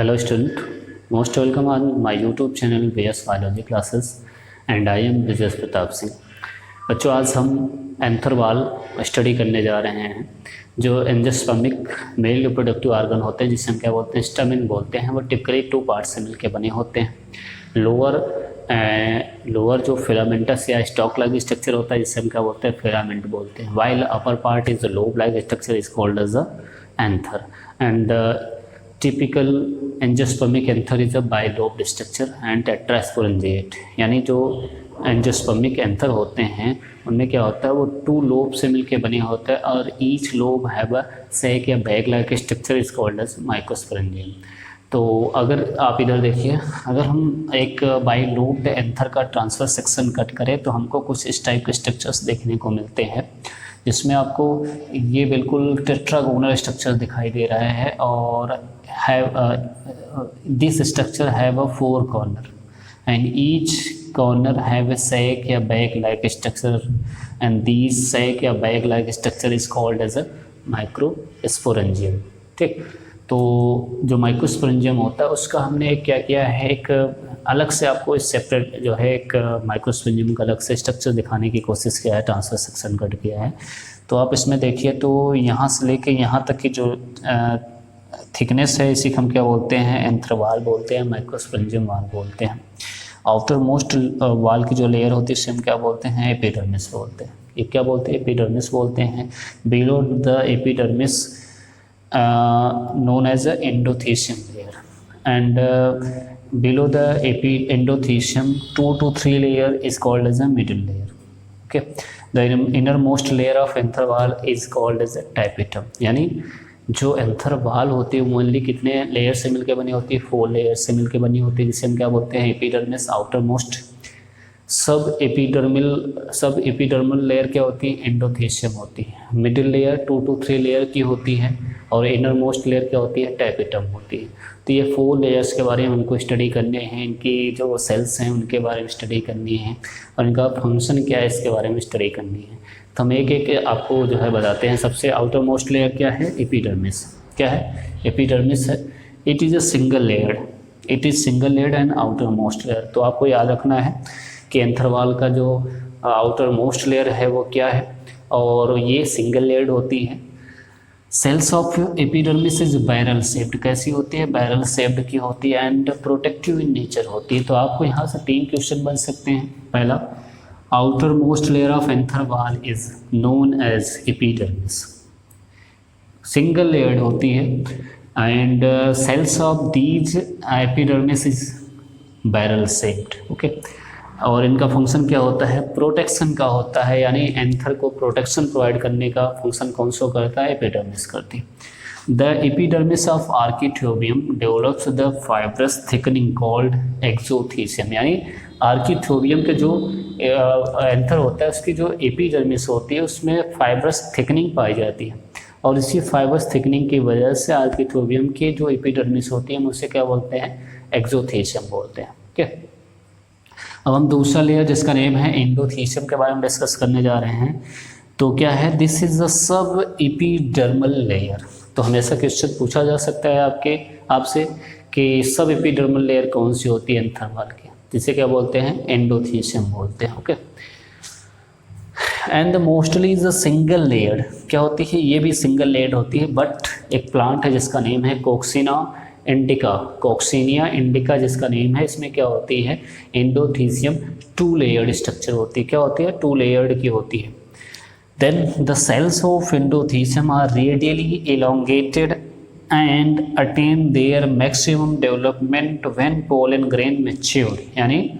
Hello student, most welcome on my YouTube channel VS Biology Classes and I am Vijay Pratap Singh. बच्चों आज हम anther वाल study करने जा रहे हैं। जो एंजियोस्पर्मिक मेल रिप्रोडक्टिव ऑर्गन होते हैं जिसे हम क्या बोलते हैं, स्टैमेन बोलते हैं। वो टिपिकली 2 पार्ट से मिलकर बने होते हैं। लोअर जो फिलामेंटस या स्टॉक लाइक स्ट्रक्चर होता है जिसे हम क्या बोलते हैं, फिलामेंट बोलते हैं। While upper part is lobe like structure is called as a anther and typical angiospermic anther is a bilobed structure and tetrasporangiate. यानी जो एंजियोस्पर्मिक एंथर होते हैं उनमें क्या होता है, वो 2 लोब से मिलके बने होते हैं और each lobe have a sac या bag like structure is called as microsporangium. तो अगर आप इधर देखिए, अगर हम एक बाइलोब्ड एंथर का ट्रांसफर सेक्शन कट करें तो हमको कुछ इस टाइप के स्ट्रक्चर्स देखने को मिलते हैं, जिसमें आपको ये बिल्कुल टेट्रागोनल स्ट्रक्चर दिखाई दे रहा है और this structure have a 4 corner and each corner have a sac या bag like structure and this sac या bag like structure is called as a microsporangium. ठीक, तो जो माइक्रोस्पोरेंजियम होता है उसका हमने एक क्या किया है, एक अलग से आपको इस सेपरेट जो है एक माइक्रोस्पोरेंजियम का अलग से स्ट्रक्चर दिखाने की कोशिश किया है, ट्रांसफर सेक्शन कट किया है। तो आप इसमें देखिए तो यहाँ से लेके यहाँ तक की जो थिकनेस है इसी को हम क्या बोलते हैं, एंथर वाल बोलते हैं, माइक्रोस्पोरेंजियम वाल बोलते हैं। आउटर मोस्ट वाल की जो लेयर होती है इसे हम क्या बोलते हैं, एपिडर्मिस बोलते हैं। ये क्या बोलते हैं, एपिडर्मिस बोलते हैं। Below the epidermis known as a endothecium layer and below the endothecium 2 to 3 layer is called as a middle layer. Okay, the innermost layer of anther wall is called as a tapetum। यानी जो anther वाल होती है मोनली कितने layer से मिलकर बनी होती है, 4 लेयर से मिलकर बनी होती है, जिसे हम क्या बोलते हैं, एपिडर्मिस, आउटर मोस्ट, सब एपिडर्मल लेयर क्या होती है, एंडोथेशियम होती है। मिडिल लेयर 2 to 3 लेयर की होती है और इनर मोस्ट लेयर क्या होती है, टैपेटम होती है। तो ये 4 लेयर्स के बारे में हमको स्टडी करने हैं, इनकी जो सेल्स हैं उनके बारे में स्टडी करनी है और इनका फंक्शन क्या है इसके बारे में स्टडी करनी है। तो हम एक एक आपको जो है बताते हैं। सबसे आउटर मोस्ट लेयर क्या है, एपिडर्मिस। क्या है, एपिडर्मिस है। It is a single layer, it is single layer and outer most layer. तो आपको याद रखना है कि एंथर वाल का जो आउटर मोस्ट लेयर है वो क्या है और ये सिंगल लेयर्ड होती है। Cells of epidermis is barrel shaped. कैसी होती है, बैरल शेप्ड की होती है एंड प्रोटेक्टिव इन नेचर होती है। तो आपको यहाँ से 3 क्वेश्चन बन सकते हैं। पहला, outer most layer of anther wall is known as epidermis, single layered होती है and cells of these epidermis is barrel shaped. Okay, और इनका फंक्शन क्या होता है, प्रोटेक्शन का होता है। यानी एंथर को प्रोटेक्शन प्रोवाइड करने का फंक्शन कौन सा करता है, एपिडर्मिस करती है। The epidermis of आर्किथ्योबियम develops the fibrous thickening called एक्सोथीसियम। यानी आर्किथ्योबियम के जो एंथर होता है उसकी जो एपिडर्मिस होती है उसमें फाइब्रस थिकनिंग पाई जाती है और इसी फाइब्रस थिकनिंग की वजह से आर्किथ्योबियम की जो एपिडर्मिस होती है हम उसे क्या बोलते हैं, एक्सोथीसियम बोलते हैं। ओके, अब हम दूसरा लेयर जिसका नेम है एंडोथीशियम के बारे में डिस्कस करने जा रहे हैं। तो क्या है, this is the sub epidermal layer. तो हमेशा क्वेश्चन पूछा जा सकता है आपसे कि सब एपिडर्मल लेयर कौन सी होती है एंथर वाल की, जिसे क्या बोलते हैं, एंडोथीशियम बोलते हैं। Okay, and mostly is a single layer. क्या होती है, ये भी सिंगल लेयर होती है। बट एक प्लांट है जिसका नेम है कोक्सिना इंडिका, कॉक्सिनिया इंडिका जिसका नेम है, इसमें क्या होती है, एंडोथीसियम 2 लेयर्ड स्ट्रक्चर होती है। क्या होती है, 2 लेयर्ड की होती है। Then the cells of endothecium are radially elongated and attain their maximum development when pollen grain mature. यानी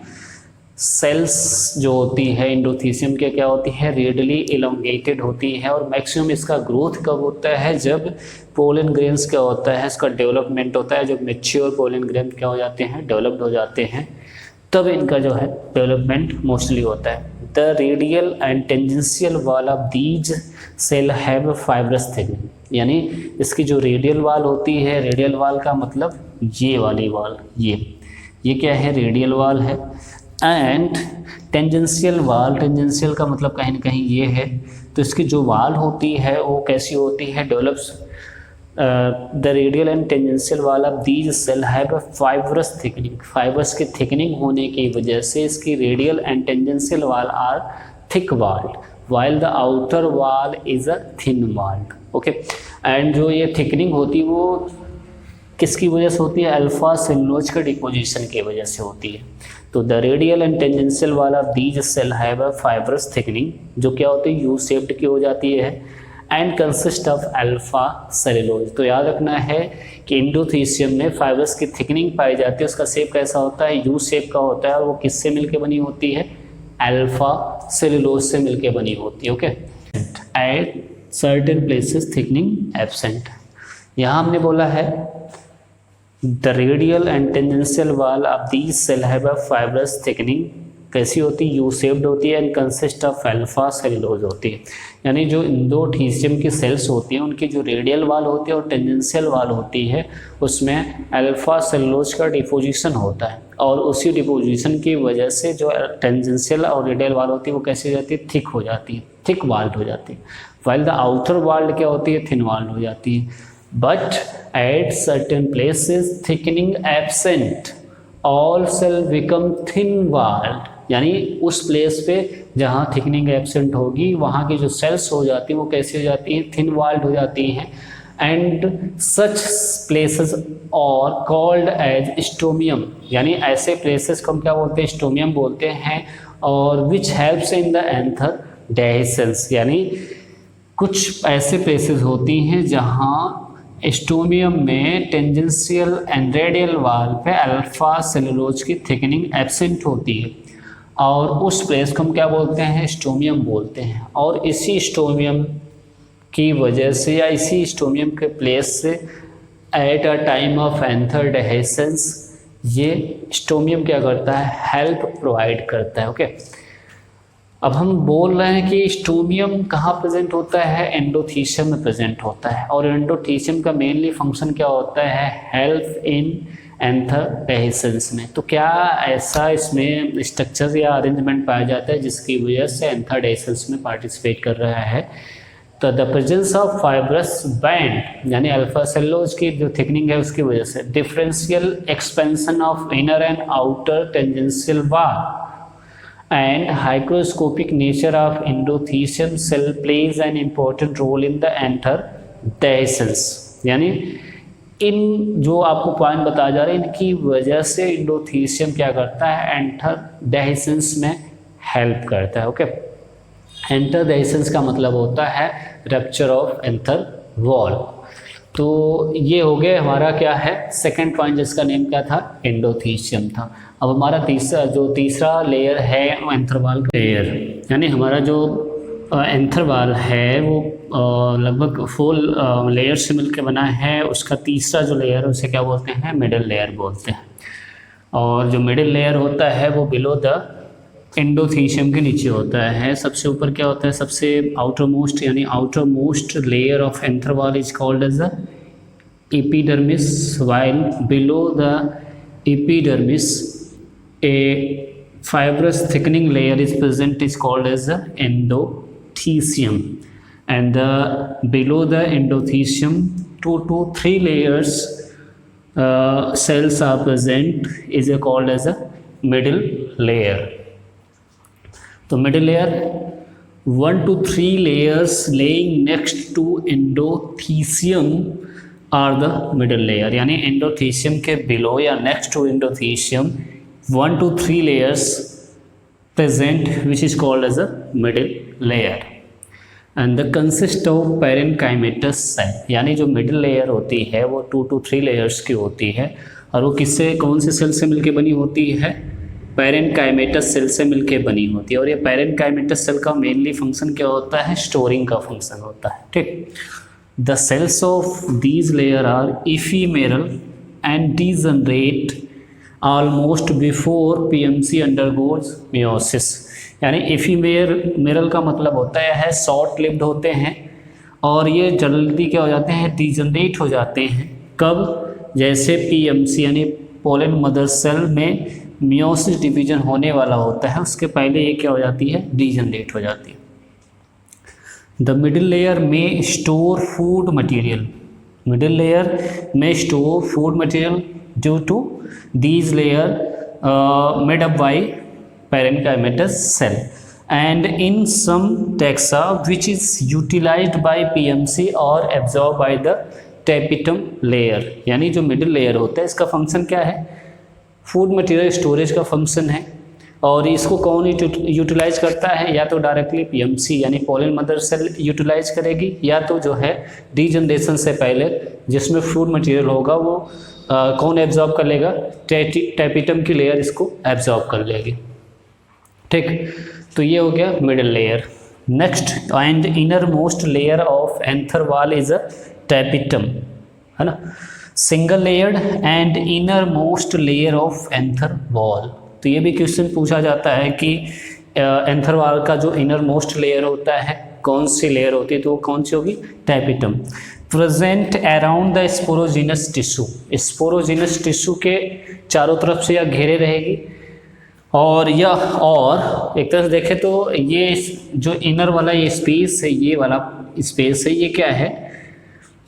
सेल्स जो होती है एंडोथीसियम के क्या होती है, रेडियली एलोंगेटेड होती है और मैक्सिमम इसका ग्रोथ कब होता है, जब पोलन ग्रेन्स क्या होता है, इसका डेवलपमेंट होता है। जब मैच्योर पोलन ग्रेन क्या हो जाते हैं, डेवलप्ड हो जाते हैं, तब इनका जो है डेवलपमेंट मोस्टली होता है। The radial and tangential wall of these cell have fibrous thickening. यानी इसकी जो रेडियल वाल होती है, रेडियल वाल का मतलब ये वाली वाल, ये क्या है, रेडियल वाल है। एंड टेंजेंशियल वाल, टेंजेंशियल का मतलब कहीं ना कहीं ये है। तो इसकी जो वाल होती है वो कैसी होती है, develops the radial and tangential wall of these cell have a fibrous thickening, fibres की थिकनिंग होने की वजह से इसकी radial and tangential wall are thick walled while the outer wall is a thin walled. Okay, and जो ये thickening होती है वो किसकी वजह से होती है? अल्फा सेलुलोज का डिपोजिशन की वजह से होती है। तो the radial and tangential wall of these cell have a fibrous thickening, जो क्या होती है? यू शेप्ड की हो जाती है and consist of alpha cellulose. तो याद रखना है कि एंडोथीसियम में फाइबर्स की थिकनिंग पाई जाती है, उसका शेप कैसा होता है? यू शेप का होता है, और वो किससे मिलकर बनी होती है? अल्फा सेलुलोज से मिलके बनी होती है। Okay, at certain places thickening absent. यहाँ हमने बोला है the radial and tangential wall of these cell have a fibrous thickening, कैसी होती है? यू शेप्ड होती है and consist of alpha cellulose होती है। यानी जो एंडोथीसियम की सेल्स होती हैं उनकी जो रेडियल वाल होती है और टेंजेंशियल वाल होती है उसमें अल्फा सेलुलोज का डिपोजिशन होता है, और उसी डिपोजिशन की वजह से जो टेंजेंशियल और रेडियल वाल होती है वो कैसी हो जाती है? थिक हो जाती है, थिक वाल्ड हो जाती है। वाइल द आउटर वाल्ड क्या होती है? थिन वाल्ड हो जाती है। But at certain places thickening absent all cell become thin walled, यानी उस प्लेस पे जहाँ थिकनिंग एब्सेंट होगी वहाँ की जो सेल्स हो जाती हैं वो कैसी हो जाती हैं? थिन वाल्ड हो जाती हैं। एंड सच प्लेसेस और कॉल्ड एज स्टोमियम, यानी ऐसे प्लेसेस को हम क्या बोलते हैं? स्टोमियम बोलते हैं। और which helps in the anther dehiscence, यानी कुछ ऐसे प्लेसेस होती हैं जहाँ स्टोमियम में टेंजेंशियल एंड रेडियल वाल पे अल्फा सेलुलोज की थिकनिंग एब्सेंट होती है, और उस प्लेस को हम क्या बोलते हैं? स्टोमियम बोलते हैं। और इसी स्टोमियम की वजह से या इसी स्टोमियम के प्लेस से at a time of anther dehiscence ये स्टोमियम क्या करता है? हेल्प प्रोवाइड करता है। ओके, अब हम बोल रहे हैं कि स्टोमियम कहाँ प्रेजेंट होता है? एंडोथीसियम में प्रेजेंट होता है। और एंडोथीसियम का मेनली फंक्शन क्या होता है? हेल्प इन एंथर डेहिसेंस में। तो क्या ऐसा इसमें स्ट्रक्चर या अरेंजमेंट पाया जाता है जिसकी वजह से एंथर डेहिसेंस में पार्टिसिपेट कर रहा है? तो the presence of fibrous band, यानी अल्फा सेलुलोज की जो थिकनिंग है उसकी वजह से, differential expansion of inner and outer tangential वाल and hygroscopic nature of endothelium cell plays an important role in the anther dehiscence। यानी इन जो आपको पॉइंट बताया जा रहा है इनकी वजह से एंडोथीसियम क्या करता है? एंथर डेहिसेंस में हेल्प करता है। ओके, एंथर डेहिसेंस का मतलब होता है रप्चर ऑफ एंथर वॉल। तो ये हो गया हमारा क्या है? सेकंड पॉइंट, जिसका नेम क्या था? एंडोथीसियम था। अब हमारा तीसरा लेयर है एंथर वाल लेयर, यानी हमारा जो एंथर वाल है वो लगभग 4 लेयर से मिलकर बना है। उसका तीसरा जो लेयर है उसे क्या बोलते हैं? मिडिल लेयर बोलते हैं। और जो मिडिल लेयर होता है वो बिलो द एंडोथीसियम के नीचे होता है। सबसे ऊपर क्या होता है? सबसे आउटर मोस्ट, यानी outer most layer of anther wall is called as the epidermis, while below the epidermis a fibrous thickening layer is present is called as the endothecium, and below the endothecium 2 to 3 layers cells are present is called as a middle layer. तो middle layer 1 to 3 layers laying next to endothecium are the middle layer, यानी endothecium के below या next to endothecium 1 to 3 layers present which is called as a middle layer, and the consist of parenchymatous cell, यानी जो middle layer होती है वो 2 to 3 layers की होती है, और वो किससे, कौन से सेल से मिलके बनी होती है? पैरेनकाइमेटस सेल से मिलके बनी होती है। और ये पैरेनकाइमेटस सेल का मेनली फंक्शन क्या होता है? स्टोरिंग का फंक्शन होता है। ठीक, the cells of these layer are इफीमेरल and degenerate almost before PMC undergoes meiosis, यानी इफीमेरल का मतलब होता है शॉर्ट लिव्ड होते हैं, और ये जल्दी क्या हो जाते हैं? डीजनरेट हो जाते हैं। कब? जैसे पीएमसी यानी पोलन मदर सेल में मियोसिस डिवीजन होने वाला होता है उसके पहले ये क्या हो जाती है? डीजनरेट हो जाती है। द मिडिल लेयर में store food material, middle layer में store food material due to these layer made up by parenchymatous cell and in some taxa which is utilized by PMC or absorbed by the tapetum layer। यानी जो middle layer होता है इसका function क्या है, food material storage का function है, और इसको कौन यूटिलाइज करता है, या तो डायरेक्टली पीएमसी यानी पोलन मदर सेल यूटिलाइज करेगी, या तो जो है डीजनरेशन से पहले जिसमें फूड मटेरियल होगा वो कौन एब्जॉर्ब कर लेगा, टैपिटम की लेयर इसको एब्जॉर्ब कर लेगी। ठीक, तो ये हो गया middle layer. Next, and inner most layer of anther wall is a tapetum, है ना, single layered and inner most layer of anther wall. तो ये भी क्वेश्चन पूछा जाता है कि एंथर वॉल का जो इनर मोस्ट लेयर होता है कौन सी लेयर होती है, तो वो कौन सी होगी, tapetum. Present around the sporogenous tissue, sporogenous tissue के चारों तरफ से यह घेरे रहेगी, और एक तरह से देखें तो ये जो इनर वाला ये स्पेस है, ये वाला स्पेस है, ये क्या है,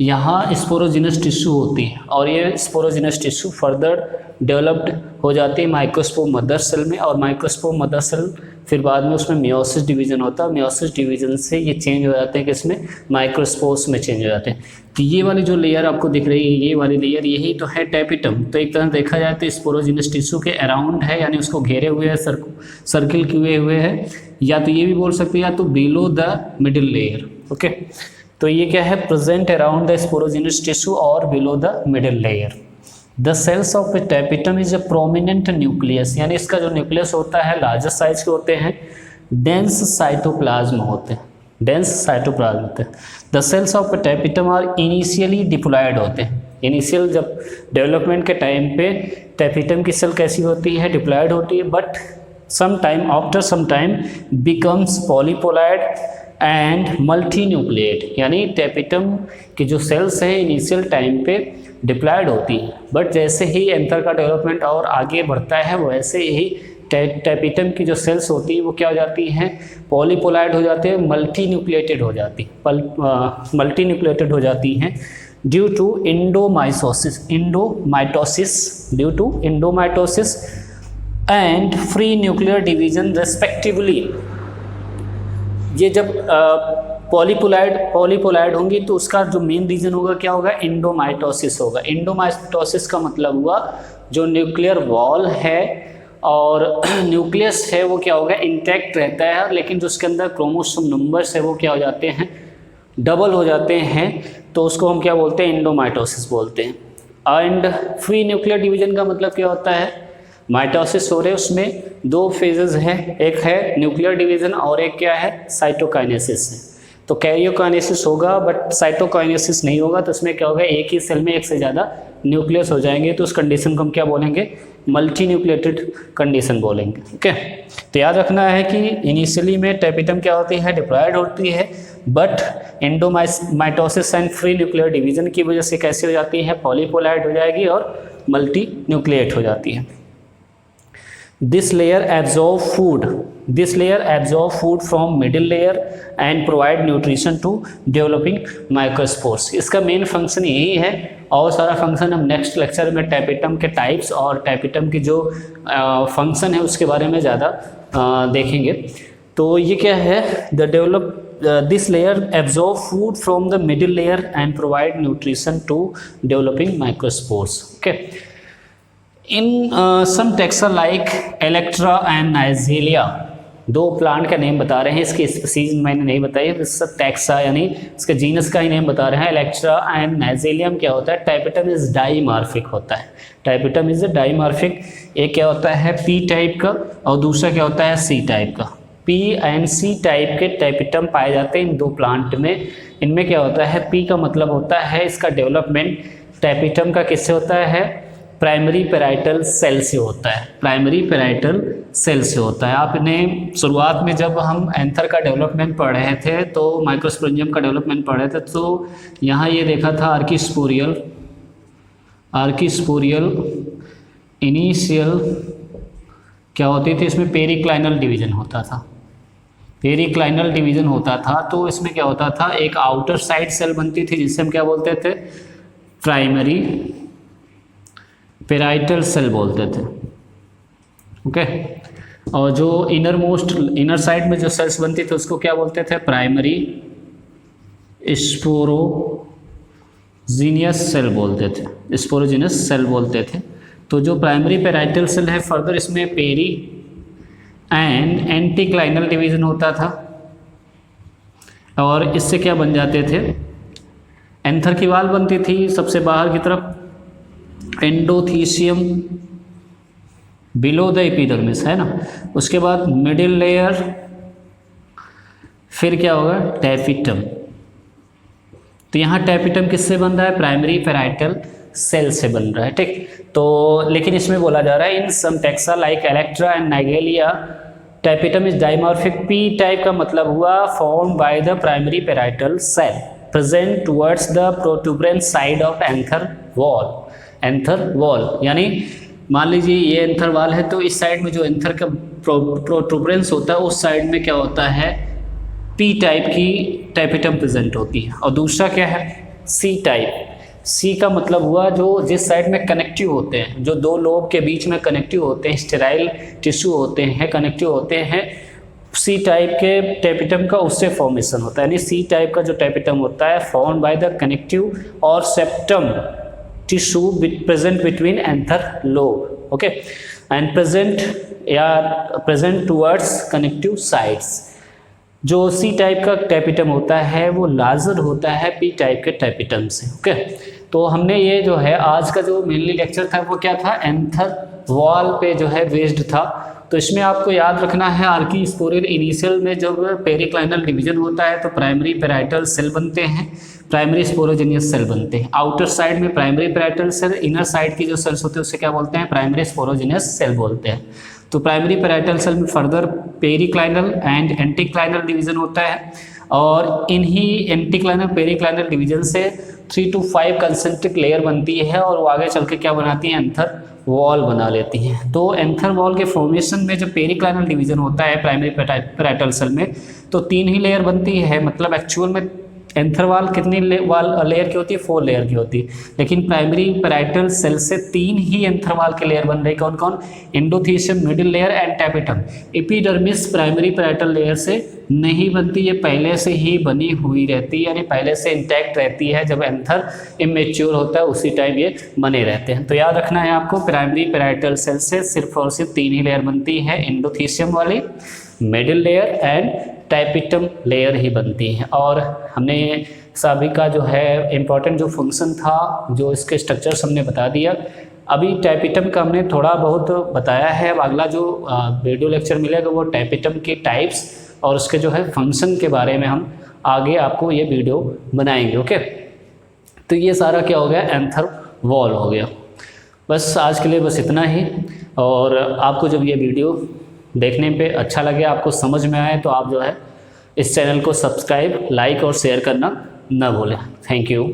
यहाँ स्पोरोजिनस टिश्यू होती है, और ये स्पोरोजिनस टिश्यू फर्दर डेवलप्ड हो जाती है माइक्रोस्पोर मदर सेल में, और माइक्रोस्पोर मदर सेल फिर बाद में उसमें मियोसिस डिवीजन होता है, मियोसिस डिवीजन से ये चेंज हो जाते हैं किसमें, माइक्रोस्पोर्स में चेंज हो जाते हैं। तो ये वाली जो लेयर आपको दिख रही है, ये वाली लेयर, यही तो है टैपिटम। तो एक तरह देखा जाए तो स्पोरोजिनस टिश्यू के अराउंड है, यानी उसको घेरे हुए है, सर्किल किए हुए है, या तो ये भी बोल सकते हैं, या तो below the middle layer. Okay, तो ये क्या है, present around the sporogenous tissue और below the middle layer. The cells of tapetum is a prominent nucleus, यानी इसका जो न्यूक्लियस होता है लार्जर साइज के होते हैं, डेंस साइटोप्लाज्म होते हैं, डेंस साइटोप्लाज्म होते हैं। The cells of tapetum are initially diploid होते हैं, इनिशियल जब डेवलपमेंट के टाइम पे टैपिटम की सेल कैसी होती है, डिप्लॉयड होती है, but some time after some time becomes पॉलीपोलाइड and multi nucleate, यानी टैपिटम की जो सेल्स हैं इनिशियल टाइम पे डिप्लॉयड होती है, बट जैसे ही एंथर का डेवलपमेंट और आगे बढ़ता है वैसे ही टैपिटम की जो सेल्स होती है वो क्या हो जाती हैं, पॉलीपोलाइड हो जाते हैं, मल्टी न्यूक्लिएटेड हो जाती, मल्टी न्यूक्लिएटेड हो जाती हैं due to इंडोमाइटोसिस and free nuclear division respectively. ये जब पॉलीपोलाइड होंगी तो उसका जो मेन रीजन होगा क्या होगा, इंडोमाइटोसिस होगा। इंडोमाइटोसिस का मतलब हुआ जो न्यूक्लियर वॉल है और न्यूक्लियस है वो क्या होगा, इंटैक्ट रहता है, लेकिन जो उसके अंदर क्रोमोसोम नंबर्स है वो क्या हो जाते हैं, डबल हो जाते हैं, तो उसको हम क्या बोलते हैं, इंडोमाइटोसिस बोलते हैं। एंड फ्री न्यूक्लियर डिवीजन का मतलब क्या होता है, माइटोसिस हो रहे हैं उसमें दो फेजेस हैं, एक है न्यूक्लियर डिवीजन और एक क्या है, साइटोकाइनेसिस है। तो कैरियोकाइनेसिस होगा बट साइटोकाइनेसिस नहीं होगा, तो उसमें क्या होगा, एक ही सेल में एक से ज़्यादा न्यूक्लियस हो जाएंगे, तो उस कंडीशन को हम क्या बोलेंगे, मल्टी न्यूक्लिएटेड कंडीशन बोलेंगे। ओके, तो याद रखना है कि इनिशियली में टैपिटम क्या होती है, डिप्लॉयड होती है, but इंडोमाइटोसिस and free nuclear division की वजह से कैसे हो जाती है, पॉलीपोलाइड हो जाएगी और मल्टी न्यूक्लिएट हो जाती है। This layer absorb food from middle layer and provide nutrition to developing microspores। इसका मेन फंक्शन यही है, और सारा फंक्शन हम नेक्स्ट लेक्चर में टैपिटम के टाइप्स और टैपिटम की जो फंक्शन है उसके बारे में ज़्यादा देखेंगे। तो ये क्या है, this layer absorb food from the middle layer and provide nutrition to developing microspores। Okay, in some taxa like Electra and Nigeria, दो प्लांट का नेम बता रहे हैं, इसकी स्पीसीज मैंने नहीं बताई, सब टैक्सा यानी इसके जीनस का ही नेम बता रहे हैं। इलेक्ट्रा एंड नाइजेलियम क्या होता है, टैपिटम इज डाईमार्फिक होता है, टैपिटम इज डाईमार्फिक। एक क्या होता है पी टाइप का और दूसरा क्या होता है सी टाइप का। पी एंड सी टाइप के टैपिटम पाए जाते हैं इन दो प्लांट में। इनमें क्या होता है, पी का मतलब होता है इसका डेवलपमेंट टैपिटम का किससे होता है, प्राइमरी पेराइटल सेल से होता है, प्राइमरी पेराइटल सेल से होता है। आपने शुरुआत में जब हम एंथर का डेवलपमेंट पढ़ रहे थे तो माइक्रोस्पोरेंजियम का डेवलपमेंट पढ़ रहे थे, तो यहाँ ये देखा था आर्किस्पोरियल इनिशियल क्या होती थी, इसमें पेरिक्लाइनल डिवीजन होता था, पेरिक्लाइनल डिवीजन होता था। तो इसमें क्या होता था, एक आउटर साइड सेल बनती थी जिसे हम क्या बोलते थे, प्राइमरी पेराइटल सेल बोलते थे। ओके, और जो इनर साइड में जो सेल्स बनती थी उसको क्या बोलते थे? प्राइमरी स्पोरोजीनियस सेल बोलते थे, स्पोरोजीनियस सेल बोलते थे। तो जो प्राइमरी पेराइटल सेल है, फर्दर इसमें पेरी एंड एंटीक्लाइनल डिवीजन होता था, और इससे क्या बन जाते थे? एंथर की वाल बनती थी सबसे बाहर की तरफ, एंडोथीसियम बिलो द एपिडर्मिस, है ना। उसके बाद मिडिल लेयर, फिर क्या होगा? टैपिटम। तो यहाँ टैपिटम किससे बन रहा है? प्राइमरी पेराइटल सेल से बन रहा है, ठीक। तो लेकिन इसमें बोला जा रहा है इन सम taxa like Electra and नाइगेलिया tapetum is dimorphic. P type का मतलब हुआ form by the primary parietal cell present towards the protuberance side of anther wall. Anther wall यानी मान लीजिए ये एंथर वॉल है, तो इस साइड में जो एंथर का प्रोट्यूबरेंस होता है उस साइड में क्या होता है? पी टाइप की टैपिटम प्रेजेंट होती है। और दूसरा क्या है? सी टाइप। सी का मतलब हुआ जो जिस साइड में कनेक्टिव होते हैं, जो दो लोब के बीच में कनेक्टिव होते हैं, स्टेराइल टिश्यू होते हैं, कनेक्टिव होते हैं, सी टाइप के टैपिटम का उससे फॉर्मेशन होता है। यानी सी टाइप का जो टैपिटम होता है फॉर्म बाय द कनेक्टिव और septum tissue present between anther lobe, okay, and present towards connective sides. जो सी टाइप का टैपिटम होता है वो लार्जर होता है पी टाइप के टैपिटम से, ओके। तो हमने ये जो है आज का जो मेनली लेक्चर था वो क्या था? एंथर वॉल पे जो है बेस्ड था। तो इसमें आपको याद रखना है आर्कीस्पोरिल इनिशियल में जब पेरिक्लाइनल डिवीजन होता है तो प्राइमरी पेराइटल सेल बनते हैं, प्राइमरी स्पोरोजेनियस सेल बनते हैं। आउटर साइड में primary parietal cell, inner side की जो सेल्स होते हैं उससे क्या बोलते हैं? प्राइमरी स्पोरोजेनियस सेल बोलते हैं। तो प्राइमरी पेराइटल सेल में फर्दर पेरिक्लाइनल एंड एंटीक्लाइनल डिवीजन होता है, और इन्हीं एंटीक्लाइनल पेरिक्लाइनल डिवीजन से 3 to 5 कंसेंट्रिक लेयर बनती है, और वो आगे चल के क्या बनाती है? एंथर वॉल बना लेती हैं। तो एंथर वॉल के फॉर्मेशन में जब पेरिक्लाइनल डिवीजन होता है प्राइमरी पेराइटल सेल में तो 3 ही लेयर बनती है। मतलब एक्चुअल में एंथर वॉल कितनी लेयर की होती है? 4 लेयर की होती है, लेकिन प्राइमरी पेराइटल सेल से 3 ही एंथर वॉल के लेयर बन रहे। कौन कौन? Endothecium, middle layer and tapetum. Epidermis primary parietal layer से नहीं बनती, ये पहले से ही बनी हुई रहती है, यानी पहले से इंटैक्ट रहती है। जब एंथर इमेच्योर होता है उसी टाइम ये बने रहते हैं। तो याद रखना है आपको, प्राइमरी पेराइटल सेल से सिर्फ और सिर्फ 3 ही लेयर बनती है, एंडोथीसियम वाली, middle layer and tapetum layer ही बनती है। और हमने सभी का जो है इम्पॉर्टेंट जो फंक्शन था, जो इसके स्ट्रक्चर्स हमने बता दिया। अभी टैपिटम का हमने थोड़ा बहुत बताया है। अब अगला जो वीडियो लेक्चर मिलेगा वो टैपिटम के टाइप्स और उसके जो है फंक्शन के बारे में हम आगे आपको ये वीडियो बनाएंगे, ओके। तो ये सारा क्या हो गया? एंथर वॉल हो गया। बस आज के लिए बस इतना ही। और आपको जब ये वीडियो देखने पे अच्छा लगे, आपको समझ में आए, तो आप जो है इस चैनल को सब्सक्राइब, लाइक और शेयर करना ना भूलें। Thank you.